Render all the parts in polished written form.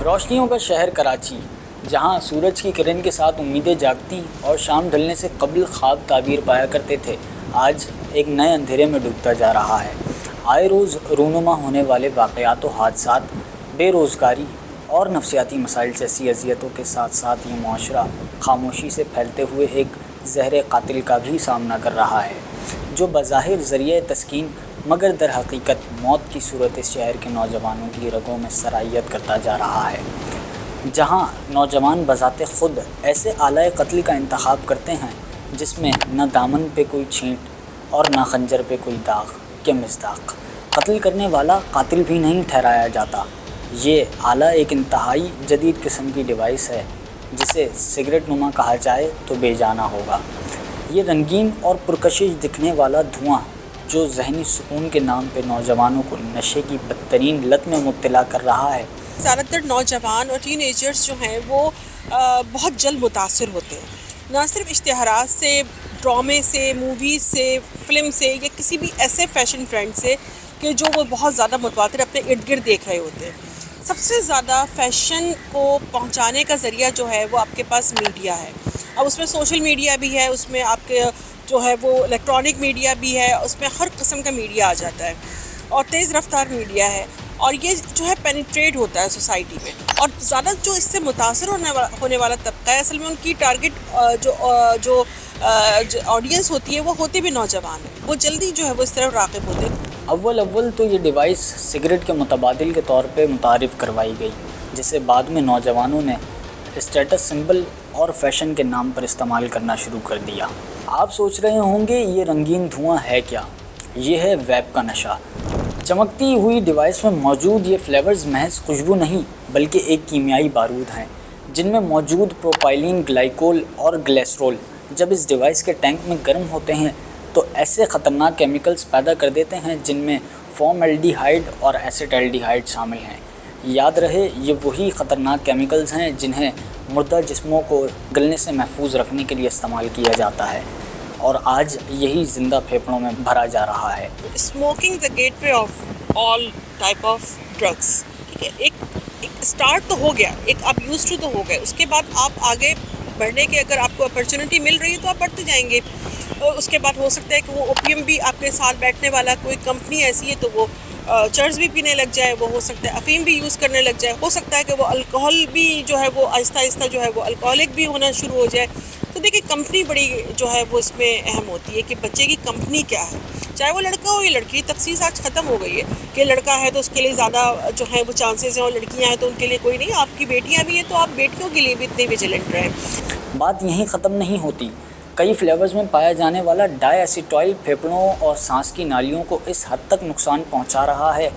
روشنیوں کا شہر کراچی، جہاں سورج کی کرن کے ساتھ امیدیں جاگتی اور شام ڈھلنے سے قبل خواب تعبیر پایا کرتے تھے، آج ایک نئے اندھیرے میں ڈوبتا جا رہا ہے۔ آئے روز رونما ہونے والے واقعات و حادثات، بے روزگاری اور نفسیاتی مسائل جیسی اذیتوں کے ساتھ ساتھ یہ معاشرہ خاموشی سے پھیلتے ہوئے ایک زہر قاتل کا بھی سامنا کر رہا ہے، جو بظاہر ذریعہ تسکین مگر در حقیقت موت کی صورت اس شہر کے نوجوانوں کی رگوں میں سرایت کرتا جا رہا ہے۔ جہاں نوجوان بذات خود ایسے آلۂ قتل کا انتخاب کرتے ہیں جس میں نہ دامن پہ کوئی چھینٹ اور نہ خنجر پہ کوئی داغ کہ مصداق، قتل کرنے والا قاتل بھی نہیں ٹھہرایا جاتا۔ یہ آلہ ایک انتہائی جدید قسم کی ڈیوائس ہے جسے سگریٹ نما کہا جائے تو بے جانا ہوگا۔ یہ رنگین اور پرکشش دکھنے والا دھواں جو ذہنی سکون کے نام پہ نوجوانوں کو نشے کی بدترین لت میں مبتلا کر رہا ہے۔ زیادہ تر نوجوان اور ٹین ایجرز جو ہیں وہ بہت جلد متاثر ہوتے ہیں، نہ صرف اشتہارات سے، ڈرامے سے، موویز سے، فلم سے یا کسی بھی ایسے فیشن ٹرینڈ سے کہ جو وہ بہت زیادہ متواتر اپنے ارد گرد دیکھ رہے ہوتے ہیں۔ سب سے زیادہ فیشن کو پہنچانے کا ذریعہ جو ہے وہ آپ کے پاس میڈیا ہے۔ اب اس میں سوشل میڈیا بھی ہے، اس میں آپ کے جو ہے وہ الیکٹرانک میڈیا بھی ہے، اس میں ہر قسم کا میڈیا آ جاتا ہے اور تیز رفتار میڈیا ہے، اور یہ جو ہے پینیٹریٹ ہوتا ہے سوسائٹی میں، اور زیادہ جو اس سے متاثر ہونے والا طبقہ ہے، اصل میں ان کی ٹارگٹ جو آڈینس ہوتی ہے وہ ہوتے بھی نوجوان ہیں، وہ جلدی جو ہے وہ اس طرف راغب ہوتے ہیں۔ اول تو یہ ڈیوائس سگریٹ کے متبادل کے طور پہ متعارف کروائی گئی، جسے بعد میں نوجوانوں نے اسٹیٹس سمبل اور فیشن کے نام پر استعمال کرنا شروع کر دیا۔ آپ سوچ رہے ہوں گے یہ رنگین دھواں ہے کیا؟ یہ ہے ویب کا نشہ۔ چمکتی ہوئی ڈیوائس میں موجود یہ فلیورز محض خوشبو نہیں بلکہ ایک کیمیائی بارود ہیں، جن میں موجود پروپائلین گلائکول اور گلیسرول جب اس ڈیوائس کے ٹینک میں گرم ہوتے ہیں تو ایسے خطرناک کیمیکلز پیدا کر دیتے ہیں جن میں فارمالڈیہائڈ اور ایسیٹالڈیہائڈ شامل ہیں۔ یاد رہے یہ وہی خطرناک کیمیکلز ہیں جنہیں مردہ جسموں کو گلنے سے محفوظ رکھنے کے لیے استعمال کیا جاتا ہے، اور آج یہی زندہ پھیپھڑوں میں بھرا جا رہا ہے۔ Smoking the gateway of all type of drugs, ٹھیک ہے، ایک اسٹارٹ تو ہو گیا، ایک آپ یوز ٹو تو ہو گئے، اس کے بعد آپ آگے بڑھنے کے اگر آپ کو اپرچونٹی مل رہی ہے تو آپ بڑھتے جائیں گے، اور اس کے بعد ہو سکتا ہے کہ وہ اوپیم بھی آپ کے ساتھ بیٹھنے والا کوئی کمپنی ایسی ہے تو وہ چرس بھی پینے لگ جائے، وہ ہو سکتا ہے افیم بھی یوز کرنے لگ جائے، ہو سکتا ہے کہ وہ الکوہل بھی جو ہے وہ آہستہ آہستہ جو ہے وہ الکوہلک بھی ہونا شروع ہو جائے۔ تو دیکھیں کمپنی بڑی جو ہے وہ اس میں اہم ہوتی ہے کہ بچے کی کمپنی کیا ہے، چاہے وہ لڑکا ہو یا لڑکی۔ تفصیل آج ختم ہو گئی ہے کہ لڑکا ہے تو اس کے لیے زیادہ جو ہے وہ چانسز ہیں، اور لڑکیاں ہیں تو ان کے لیے کوئی نہیں۔ آپ کی بیٹیاں بھی ہیں تو آپ بیٹیوں کے لیے بھی اتنے ویجیلنٹ رہیں۔ بات یہیں ختم نہیں ہوتی۔ کئی فلیورز میں پایا جانے والا ڈائی ایسیٹائل پھیپھڑوں اور سانس کی نالیوں کو اس حد تک نقصان پہنچا رہا ہے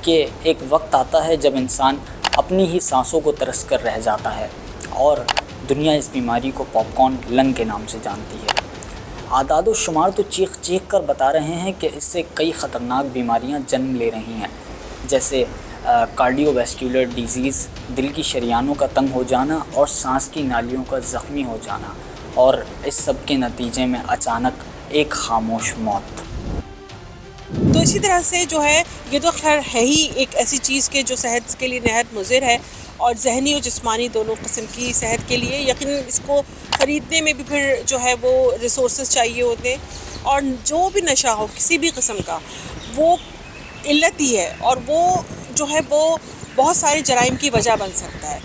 کہ ایک وقت آتا ہے جب انسان اپنی ہی سانسوں کو ترس کر رہ جاتا ہے، اور دنیا اس بیماری کو پاپ کارن لنگ کے نام سے جانتی ہے۔ اعداد و شمار تو چیخ چیخ کر بتا رہے ہیں کہ اس سے کئی خطرناک بیماریاں جنم لے رہی ہیں، جیسے کارڈیو ویسکولر ڈیزیز، دل کی شریانوں کا تنگ ہو جانا اور سانس کی نالیوں کا زخمی ہو جانا، اور اس سب کے نتیجے میں اچانک ایک خاموش موت۔ تو اسی طرح سے جو ہے یہ تو خیر ہے ہی ایک ایسی چیز کہ جو صحت کے لیے نہایت مضر ہے، اور ذہنی اور جسمانی دونوں قسم کی صحت کے لیے یقیناً اس کو خریدنے میں بھی پھر جو ہے وہ ریسورسز چاہیے ہوتے ہیں، اور جو بھی نشہ ہو کسی بھی قسم کا وہ علت ہی ہے، اور وہ جو ہے وہ بہت سارے جرائم کی وجہ بن سکتا ہے،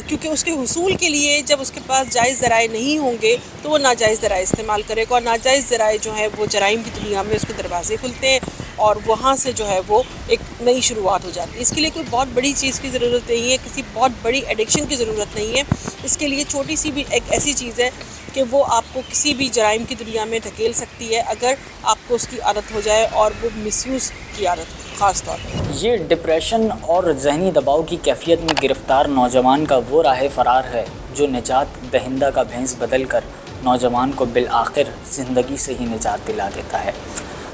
کیونکہ اس کے حصول کے لیے جب اس کے پاس جائز ذرائع نہیں ہوں گے تو وہ ناجائز ذرائع استعمال کرے گا، اور ناجائز ذرائع جو ہے وہ جرائم کی دنیا میں اس کے دروازے کھلتے ہیں، اور وہاں سے جو ہے وہ ایک نئی شروعات ہو جاتی ہے۔ اس کے لیے کوئی بہت بڑی چیز کی ضرورت نہیں ہے، کسی بہت بڑی ایڈکشن کی ضرورت نہیں ہے، اس کے لیے چھوٹی سی بھی ایک ایسی چیز ہے کہ وہ آپ کو کسی بھی جرائم کی دنیا میں دھکیل سکتی ہے اگر آپ کو اس کی عادت ہو جائے، اور وہ مس یوز کی عادت ہو خاص طور پر۔ یہ ڈپریشن اور ذہنی دباؤ کی کیفیت میں گرفتار نوجوان کا وہ راہ فرار ہے جو نجات دہندہ کا بھینس بدل کر نوجوان کو بالآخر زندگی سے ہی نجات دلا دیتا ہے۔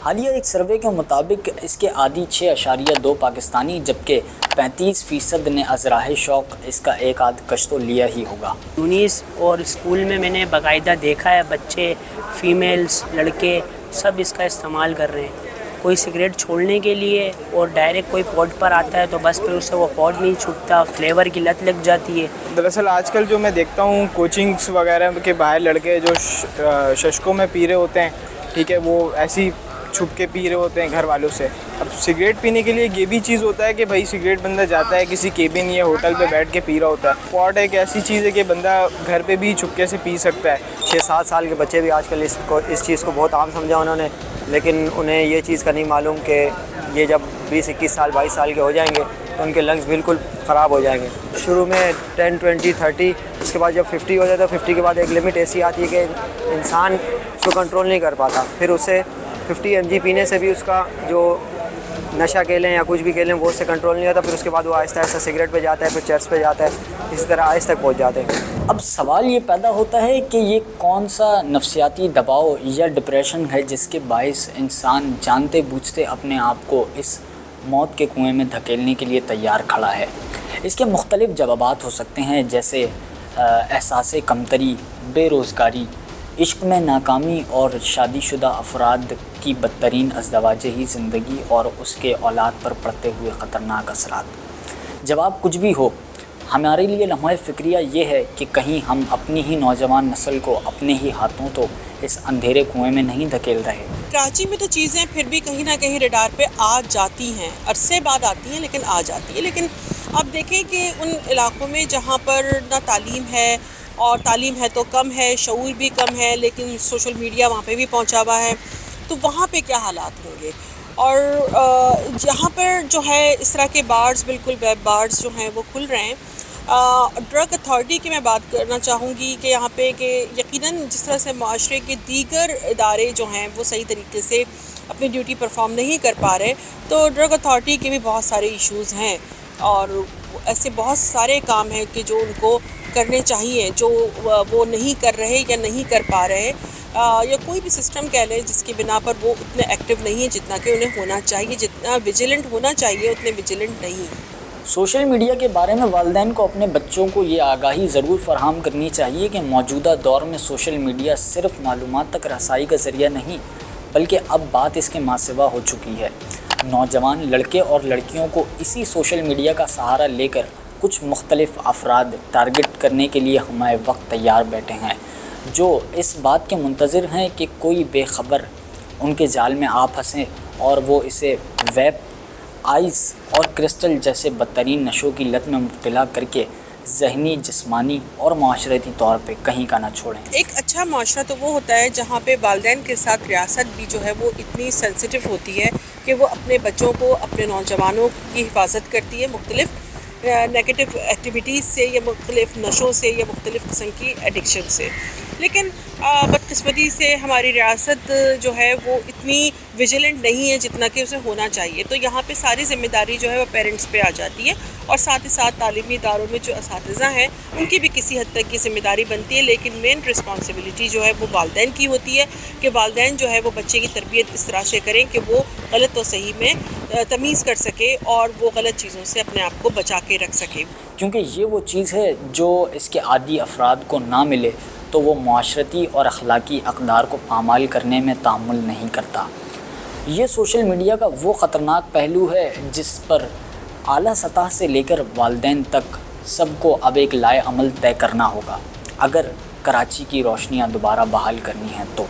حالیہ ایک سروے کے مطابق اس کے عادی 6.2 پاکستانی، جبکہ 35% نے ازراہ شوق اس کا ایک آدھ کش تو لیا ہی ہوگا۔ یونیس اور اسکول میں نے باقاعدہ دیکھا ہے، بچے، فیمیلز، لڑکے سب اس کا استعمال کر رہے ہیں۔ کوئی سگریٹ چھوڑنے کے لیے اور ڈائریکٹ کوئی پوڈ پر آتا ہے تو بس پھر اس سے وہ پوڈ نہیں چھوٹتا، فلیور کی لت لگ جاتی ہے۔ دراصل آج کل جو میں دیکھتا ہوں کوچنگس وغیرہ کے باہر لڑکے جو ششکوں میں پی رہے ہوتے ہیں، ٹھیک ہے، وہ ایسی چھپ کے پی رہے ہوتے ہیں گھر والوں سے۔ اب سگریٹ پینے کے لیے یہ بھی چیز ہوتا ہے کہ بھائی سگریٹ بندہ جاتا ہے کسی کیبن یا ہوٹل پہ بیٹھ کے پی رہا ہوتا ہے۔ پوڈ ایک ایسی چیز ہے کہ بندہ گھر پہ بھی چھپکے سے پی سکتا ہے۔ 6-7 سال کے بچے بھی آج کل اس چیز کو بہت عام سمجھا انہوں نے، لیکن انہیں یہ چیز کا نہیں معلوم کہ یہ جب 20-21 سال 22 سال کے ہو جائیں گے تو ان کے لنگس بالکل خراب ہو جائیں گے۔ شروع میں 10, 20, 30، اس کے بعد جب 50 ہو جاتا ہے، 50 کے بعد ایک لمٹ ایسی آتی ہے کہ انسان اس کو کنٹرول نہیں کر پاتا، پھر اسے 50 mg پینے سے بھی اس کا جو نشہ کہہ لیں یا کچھ بھی کہہ لیں وہ اس سے کنٹرول نہیں ہوتا، پھر اس کے بعد وہ آہستہ آہستہ سگریٹ پہ جاتا ہے، پھر چرس پہ جاتا ہے، اسی طرح آہستہ تک پہنچ جاتے ہیں۔ اب سوال یہ پیدا ہوتا ہے کہ یہ کون سا نفسیاتی دباؤ یا ڈپریشن ہے جس کے باعث انسان جانتے بوجھتے اپنے آپ کو اس موت کے کنویں میں دھکیلنے کے لیے تیار کھڑا ہے۔ اس کے مختلف جوابات ہو سکتے ہیں، جیسے احساس کمتری، بے روزگاری، عشق میں ناکامی اور شادی شدہ افراد کی بدترین ازدواجی زندگی اور اس کے اولاد پر پڑتے ہوئے خطرناک اثرات۔ جواب کچھ بھی ہو، ہمارے لیے لمحہ فکریہ یہ ہے کہ کہیں ہم اپنی ہی نوجوان نسل کو اپنے ہی ہاتھوں تو اس اندھیرے کنویں میں نہیں دھکیل رہے۔ کراچی میں تو چیزیں پھر بھی کہیں نہ کہیں ریڈار پہ آ جاتی ہیں، عرصے بعد آتی ہیں لیکن آ جاتی ہیں۔ لیکن اب دیکھیں کہ ان علاقوں میں جہاں پر نہ تعلیم ہے، اور تعلیم ہے تو کم ہے، شعور بھی کم ہے، لیکن سوشل میڈیا وہاں پہ بھی پہنچا ہوا ہے، تو وہاں پہ کیا حالات ہوں گے؟ اور جہاں پر جو ہے اس طرح کے بارز، بالکل ویب بارز جو ہیں وہ کھل رہے ہیں۔ ڈرگ اتھارٹی کی میں بات کرنا چاہوں گی کہ یہاں پہ کہ یقیناً جس طرح سے معاشرے کے دیگر ادارے جو ہیں وہ صحیح طریقے سے اپنی ڈیوٹی پرفارم نہیں کر پا رہے، تو ڈرگ اتھارٹی کے بھی بہت سارے ایشوز ہیں، اور ایسے بہت سارے کام ہیں کہ جو ان کو کرنے چاہیے، جو وہ نہیں کر رہے یا نہیں کر پا رہے، یا کوئی بھی سسٹم کہہ لیں جس کی بنا پر وہ اتنے ایکٹیو نہیں ہے جتنا کہ انہیں ہونا چاہیے، جتنا ویجیلنٹ ہونا چاہیے اتنے ویجیلنٹ نہیں۔ سوشل میڈیا کے بارے میں والدین کو اپنے بچوں کو یہ آگاہی ضرور فراہم کرنی چاہیے کہ موجودہ دور میں سوشل میڈیا صرف معلومات تک رسائی کا ذریعہ نہیں، بلکہ اب بات اس کے ماں سوا ہو چکی ہے۔ نوجوان لڑکے اور لڑکیوں کو اسی سوشل میڈیا کا سہارا لے کر کچھ مختلف افراد ٹارگٹ کرنے کے لیے ہمارے وقت تیار بیٹھے ہیں، جو اس بات کے منتظر ہیں کہ کوئی بے خبر ان کے جال میں آ پھنسے اور وہ اسے ویب، آئس اور کرسٹل جیسے بدترین نشوں کی لت میں مبتلا کر کے ذہنی، جسمانی اور معاشرتی طور پہ کہیں کا نہ چھوڑیں۔ ایک اچھا معاشرہ تو وہ ہوتا ہے جہاں پہ والدین کے ساتھ ریاست بھی جو ہے وہ اتنی سینسیٹیو ہوتی ہے کہ وہ اپنے بچوں کو، اپنے نوجوانوں کی حفاظت کرتی ہے مختلف نیگیٹو ایکٹیویٹیز سے یا مختلف نشوں سے یا مختلف قسم کی ایڈکشن سے۔ لیکن بدقسمتی سے ہماری ریاست جو ہے وہ اتنی ویجیلنٹ نہیں ہے جتنا کہ اسے ہونا چاہیے، تو یہاں پہ ساری ذمہ داری جو ہے وہ پیرنٹس پہ آ جاتی ہے، اور ساتھ ہی ساتھ تعلیمی اداروں میں جو اساتذہ ہیں ان کی بھی کسی حد تک کی ذمہ داری بنتی ہے، لیکن مین رسپانسبلٹی جو ہے وہ والدین کی ہوتی ہے کہ والدین جو ہے وہ بچے کی تربیت اس طرح سے کریں کہ وہ غلط و صحیح میں تمیز کر سکے اور وہ غلط چیزوں سے اپنے آپ کو بچا کے رکھ سکے، کیونکہ یہ وہ چیز ہے جو اس کے عادی افراد کو نہ ملے تو وہ معاشرتی اور اخلاقی اقدار کو پامال کرنے میں تعامل نہیں کرتا۔ یہ سوشل میڈیا کا وہ خطرناک پہلو ہے جس پر اعلیٰ سطح سے لے کر والدین تک سب کو اب ایک لائے عمل طے کرنا ہوگا اگر کراچی کی روشنیاں دوبارہ بحال کرنی ہیں تو۔